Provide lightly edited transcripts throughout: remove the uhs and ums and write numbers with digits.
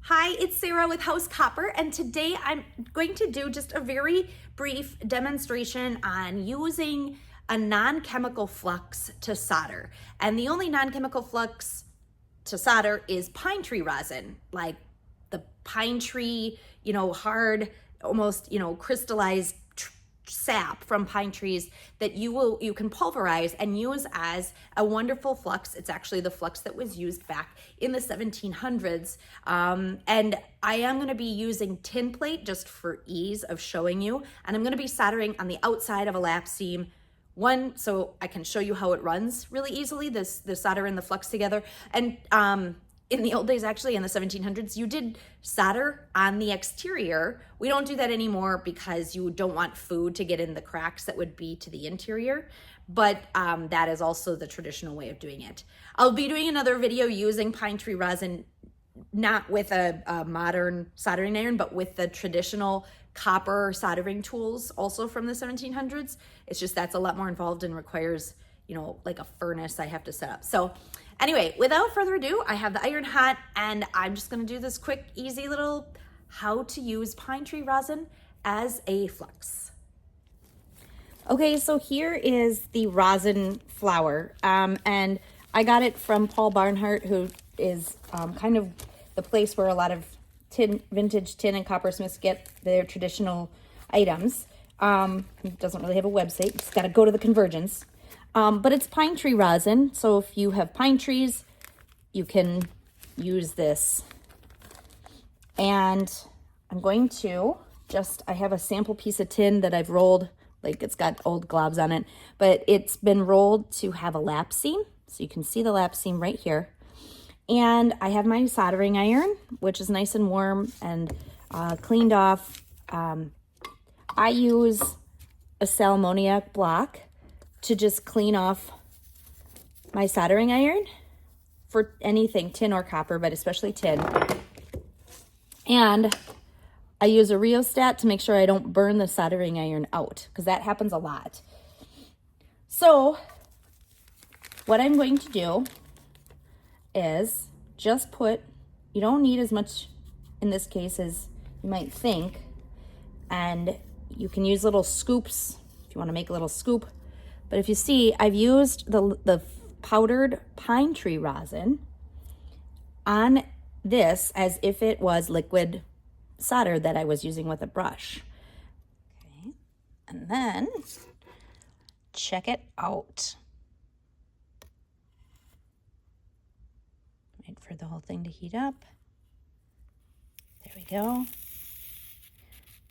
Hi, it's Sarah with House Copper, and today I'm going to do just a very brief demonstration on using a non-chemical flux to solder. And the only non-chemical flux to solder is pine tree resin, like the pine tree, hard, almost, crystallized sap from pine trees that you can pulverize and use as a wonderful flux. It's actually the flux that was used back in the 1700s. And I am going to be using tin plate just for ease of showing you. And I'm going to be soldering on the outside of a lap seam. One, so I can show you how it runs really easily, the solder and the flux together. And in the old days, actually, in the 1700s, you did solder on the exterior. We don't do that anymore because you don't want food to get in the cracks that would be to the interior. But that is also the traditional way of doing it. I'll be doing another video using pine tree resin, not with a modern soldering iron, but with the traditional copper soldering tools also from the 1700s. It's just that's a lot more involved and requires, like a furnace I have to set up. So anyway, without further ado, I have the iron hot and I'm just gonna do this quick, easy little how to use pine tree resin as a flux. Okay, so here is the rosin flour. And I got it from Paul Barnhart, who is kind of the place where a lot of vintage tin and coppersmiths get their traditional items. He doesn't really have a website, it's gotta go to the convergence. But it's pine tree rosin, so if you have pine trees, you can use this. And I'm going to I have a sample piece of tin that I've rolled, like it's got old globs on it, but it's been rolled to have a lap seam. So you can see the lap seam right here. And I have my soldering iron, which is nice and warm and cleaned off. I use a salmoniac block to just clean off my soldering iron for anything, tin or copper, but especially tin. And I use a rheostat to make sure I don't burn the soldering iron out, because that happens a lot. So what I'm going to do is just you don't need as much in this case as you might think. And you can use little scoops if you want to make a little scoop. But if you see, I've used the powdered pine tree rosin on this as if it was liquid solder that I was using with a brush. Okay, and then check it out. Wait for the whole thing to heat up. There we go.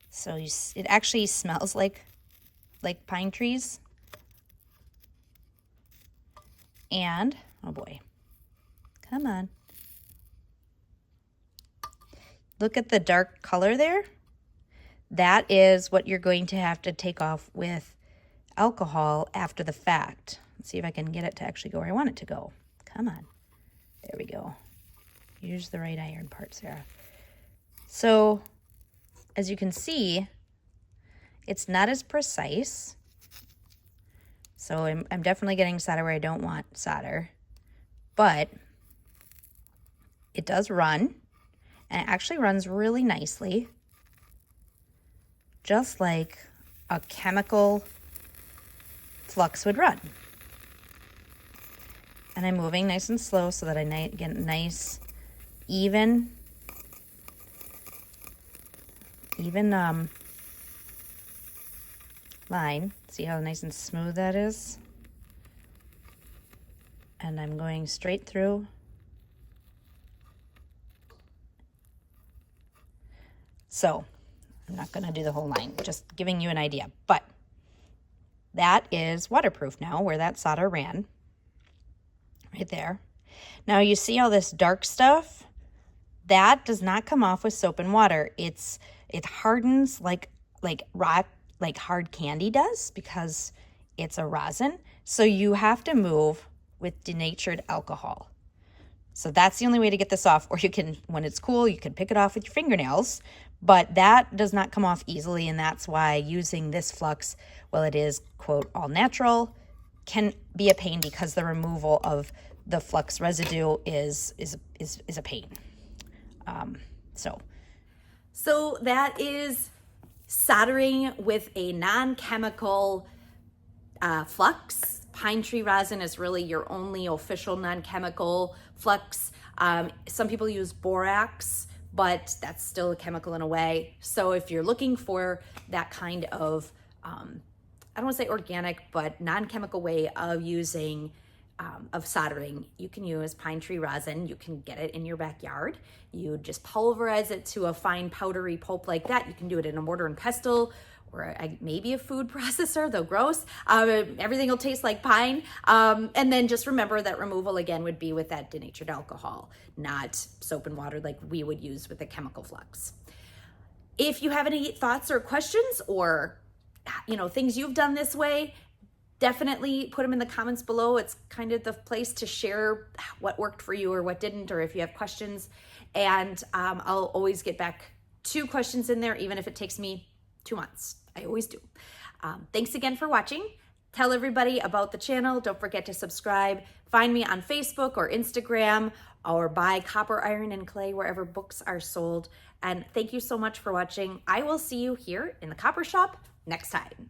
So it actually smells like pine trees. And, oh boy, come on. Look at the dark color there. That is what you're going to have to take off with alcohol after the fact. Let's see if I can get it to actually go where I want it to go. Come on. There we go. Use the right iron part, Sarah. So, as you can see, it's not as precise. So I'm definitely getting solder where I don't want solder, but it does run, and it actually runs really nicely, just like a chemical flux would run. And I'm moving nice and slow so that I get a nice, even line. See how nice and smooth that is? And I'm going straight through. So I'm not going to do the whole line, just giving you an idea. But that is waterproof now, where that solder ran. Right there. Now you see all this dark stuff? That does not come off with soap and water. It hardens like rock, like hard candy does, because it's a rosin. So you have to move with denatured alcohol. So that's the only way to get this off. Or you can, when it's cool, you can pick it off with your fingernails. But that does not come off easily, and that's why using this flux, while it is, quote, all natural, can be a pain, because the removal of the flux residue is a pain. So that is soldering with a non-chemical flux. Pine tree resin is really your only official non-chemical flux. Some people use borax, but that's still a chemical in a way. So if you're looking for that kind of, I don't want to say organic, but non-chemical way of using of soldering, you can use pine tree resin. You can get it in your backyard. You just pulverize it to a fine powdery pulp like that. You can do it in a mortar and pestle or maybe a food processor, though gross. Everything will taste like pine. And then just remember that removal again would be with that denatured alcohol, not soap and water like we would use with the chemical flux. If you have any thoughts or questions or things you've done this way, definitely put them in the comments below. It's kind of the place to share what worked for you or what didn't, or if you have questions. And I'll always get back 2 questions in there, even if it takes me 2 months. I always do. Thanks again for watching. Tell everybody about the channel. Don't forget to subscribe. Find me on Facebook or Instagram, or buy Copper, Iron, and Clay wherever books are sold. And thank you so much for watching. I will see you here in the Copper Shop next time.